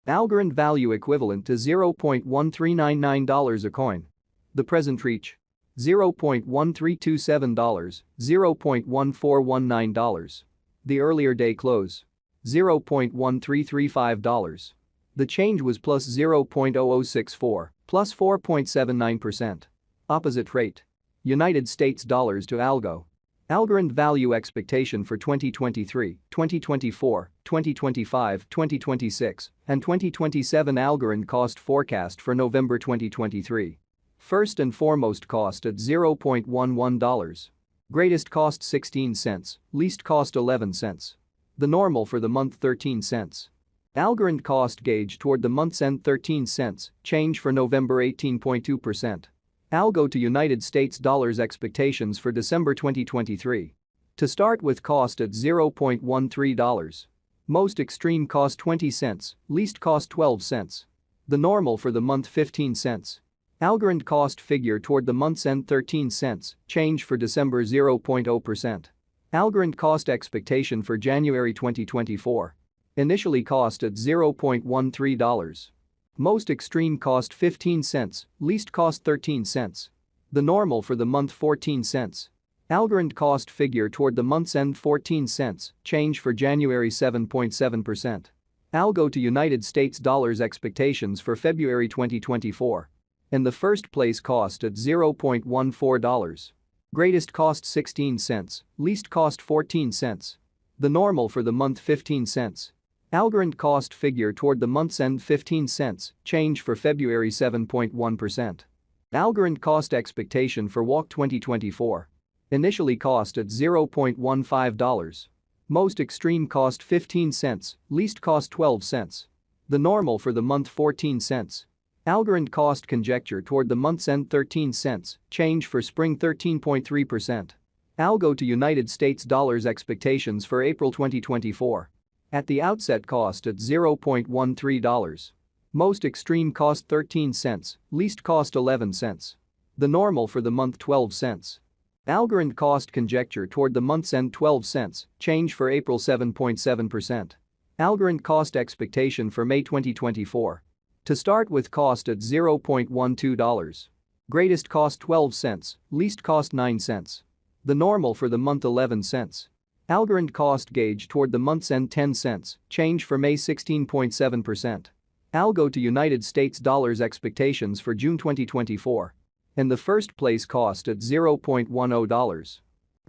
Algorand value equivalent to $0.1399 a coin. The present reach. $0.1327, $0.1419. The earlier day close. $0.1335. The change was plus 0.0064, plus 4.79%. Opposite rate. United States dollars to Algo. Algorand value expectation for 2023, 2024, 2025, 2026, and 2027. Algorand cost forecast for November 2023. First and foremost cost at $0.11. Greatest cost 16 cents, least cost 11 cents. The normal for the month 13 cents. Algorand cost gauge toward the month's end 13 cents, change for November 18.2%. Algo to United States dollars expectations for December 2023. To start with cost at $0.13. Most extreme cost 20 cents, least cost 12 cents. The normal for the month 15 cents. Algorand cost figure toward the month's end 13 cents, change for December 0.0%. Algorand cost expectation for January 2024. Initially cost at $0.13. Most extreme cost 15 cents, least cost 13 cents. The normal for the month 14 cents. Algorand cost figure toward the month's end 14 cents, change for January 7.7%. Algo to United States dollars expectations for February 2024. In the first place cost at $0.14. Greatest cost 16 cents, least cost 14 cents. The normal for the month 15 cents. Algorand cost figure toward the month's end 15 cents, change for February 7.1%. Algorand cost expectation for WAC 2024. Initially cost at $0.15. Most extreme cost 15 cents, least cost 12 cents. The normal for the month 14 cents. Algorand cost conjecture toward the month's end 13 cents, change for spring 13.3%. Algo to United States dollars expectations for April 2024. At the outset cost at $0.13. Most extreme cost 13 cents, least cost 11 cents. The normal for the month 12 cents. Algorand cost conjecture toward the month's end 12 cents, change for April 7.7%. Algorand cost expectation for May 2024. To start with cost at $0.12. Greatest cost 12 cents, least cost 9 cents. The normal for the month 11 cents. Algorand cost gauge toward the month's end 10 cents, change for May 16.7%. Algo to United States dollars expectations for June 2024. In the first place cost at $0.10.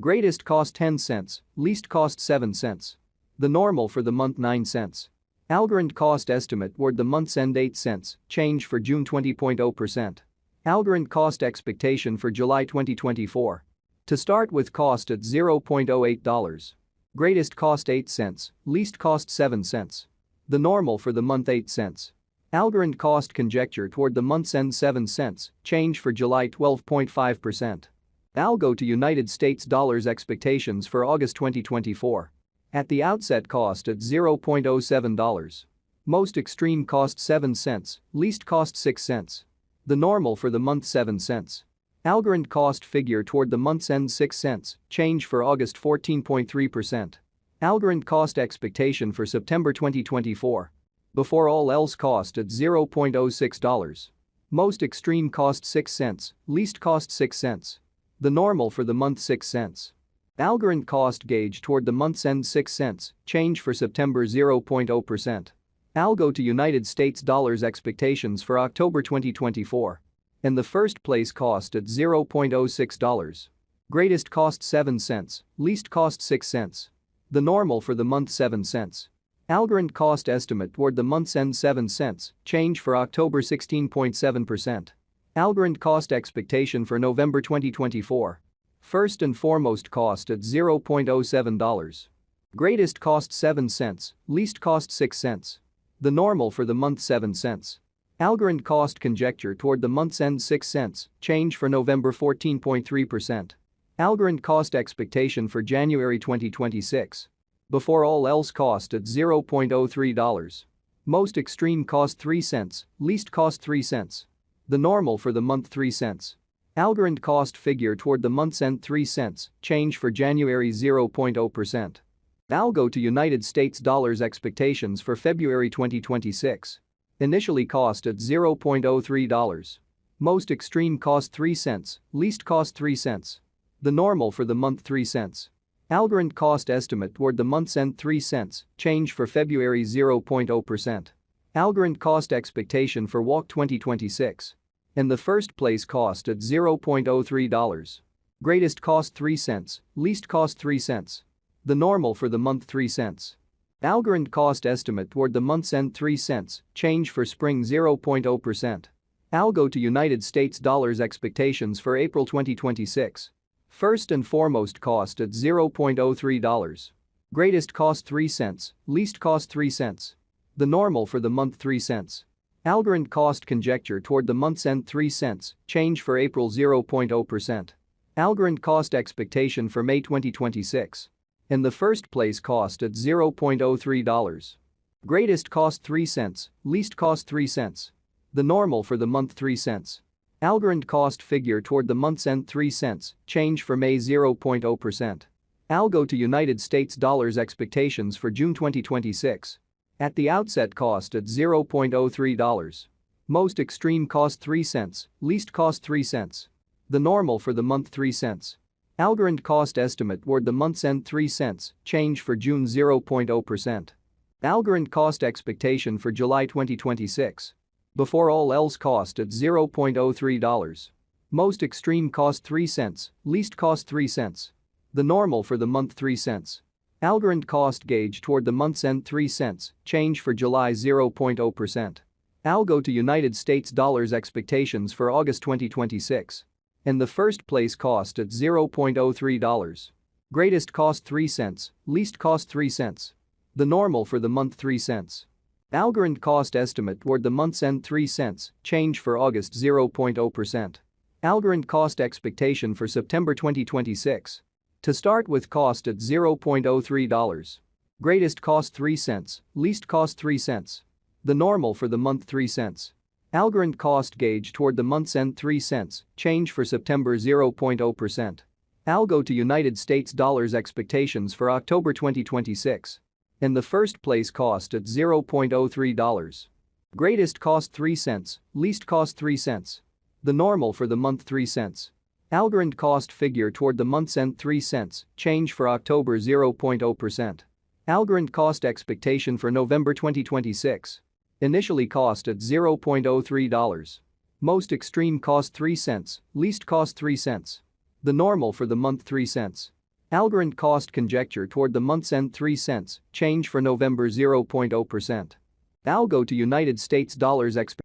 Greatest cost 10 cents, least cost 7 cents. The normal for the month 9 cents. Algorand cost estimate toward the month's end 8 cents, change for June 20.0%. Algorand cost expectation for July 2024. To start with cost at $0.08. Greatest cost 8 cents, least cost 7 cents. The normal for the month 8 cents. Algorand cost conjecture toward the month's end 7 cents, change for July 12.5%. Algo to United States dollars expectations for August 2024. At the outset cost at $0.07. Most extreme cost 7 cents, least cost 6 cents. The normal for the month 7 cents. Algorand cost figure toward the month's end 6 cents, change for August 14.3%. Algorand cost expectation for September 2024. Before all else cost at $0.06. Most extreme cost 6 cents, least cost 6 cents. The normal for the month 6 cents. Algorand cost gauge toward the month's end 6 cents, change for September 0.0%. Algo to United States dollars expectations for October 2024. In the first place cost at $0.06. Greatest cost 7 cents, least cost 6 cents. The normal for the month 7 cents. Algorand cost estimate toward the month's end 7 cents, change for October 16.7%. Algorand cost expectation for November 2024. First and foremost cost at $0.07. Greatest cost 7 cents, least cost 6 cents. The normal for the month 7 cents. Algorand cost conjecture toward the month's end 6 cents, change for November 14.3%. Algorand cost expectation for January 2026. Before all else cost at $0.03. Most extreme cost 3 cents, least cost 3 cents. The normal for the month 3 cents. Algorand cost figure toward the month's end 3 cents, change for January 0.0%. Algo to United States dollars expectations for February 2026. Initially cost at $0.03. Most extreme cost 3 cents, least cost 3 cents. The normal for the month 3 cents. Algorand cost estimate toward the month's end 3 cents, change for February 0.0%. Algorand cost expectation for WAC 2026. In the first place cost at $0.03. Greatest cost 3 cents, least cost 3 cents. The normal for the month 3 cents. Algorand cost estimate toward the month's end 3 cents, change for spring 0.0%. Algo to United States dollars expectations for April 2026. First and foremost cost at $0.03. Greatest cost 3 cents, least cost 3 cents. The normal for the month 3 cents. Algorand cost conjecture toward the month's end 3 cents, change for April 0.0%. Algorand cost expectation for May 2026. In the first place cost at $0.03. Greatest cost 3 cents, least cost 3 cents. The normal for the month 3 cents. Algorand cost figure toward the month's end 3 cents, change for May 0.0%. Algo to United States dollars expectations for June 2026. At the outset cost at $0.03. Most extreme cost 3 cents, least cost 3 cents. The normal for the month 3 cents. Algorand cost estimate toward the month's end 3 cents, change for June 0.0%. Algorand cost expectation for July 2026. Before all else cost at $0.03. Most extreme cost 3 cents, least cost 3 cents. The normal for the month 3 cents. Algorand cost gauge toward the month's end 3 cents, change for July 0.0%. Algo to United States dollars expectations for August 2026. In the first place cost at $0.03. Greatest cost 3 cents, least cost 3 cents. The normal for the month 3 cents. Algorand cost estimate toward the month's end 3 cents, change for August 0.0%. Algorand cost expectation for September 2026. To start with cost at $0.03. Greatest cost 3 cents, least cost 3 cents. The normal for the month 3 cents. Algorand cost gauge toward the month's end 3 cents, change for September 0.0%. Algo to United States dollars expectations for October 2026. In the first place cost at $0.03. Greatest cost 3 cents, least cost 3 cents. The normal for the month 3 cents. Algorand cost figure toward the month's end 3 cents, change for October 0.0%. Algorand cost expectation for November 2026. Initially cost at $0.03. Most extreme cost 3 cents, least cost 3 cents. The normal for the month 3 cents. Algorand cost conjecture toward the month's end 3 cents, change for November 0.0%. Algo to United States dollars expectation.